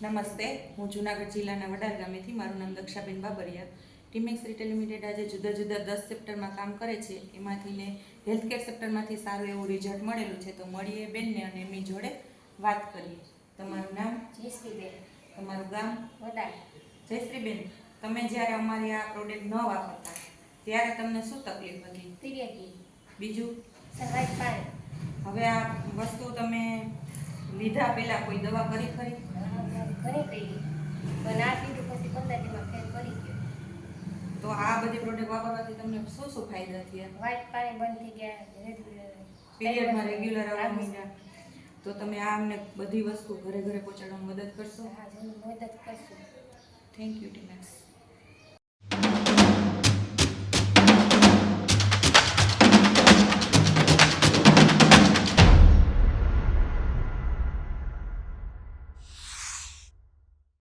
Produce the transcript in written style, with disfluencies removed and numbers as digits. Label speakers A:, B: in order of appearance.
A: નમસ્તે, હું જૂનાગઢ જિલ્લાના વડાલ ગામેથી. મારું નામ દક્ષાબેન બાબરિયા. ટીમેક્સ રિટેલ લિમિટેડ આજે જુદા જુદા 10 સેક્ટરમાં કામ કરે છે. એમાંથી ને હેલ્થકેર સેક્ટરમાંથી સારું એવું રિઝલ્ટ મળેલું છે. તો મળીએ બેનને અને એમની જોડે વાત કરીએ. તમારું નામ?
B: જયશ્રીબેન.
A: તમારું ગામ?
B: વડાલ.
A: જયશ્રીબેન, તમે જ્યારે અમારી આ પ્રોડક્ટ ન વાપરતા ત્યારે તમને શું તકલીફ હતી?
B: પીરિયડ.
A: બીજું?
B: સવાઈ પાણી.
A: હવે આ વસ્તુ તમે લીધા પહેલાં કોઈ દવા કરી ખરી?
B: ઘણી પડી પણ આ પીધું પછી 15 દીમાં ફેર પડી ગયો.
A: તો આ બધી પ્રોડક્ટ વાપરવાથી તમને શું શું ફાયદા થયા?
B: વ્હાઈટ પાણી બંધ થઈ ગયા,
A: પીરિયડમાં રેગ્યુલર આવવા માંડ્યા. તો તમે આ અમને બધી વસ્તુ ઘરે ઘરે પહોંચાડવામાં મદદ કરશો?
B: હા, મદદ કરશું.
A: Thank you Timex.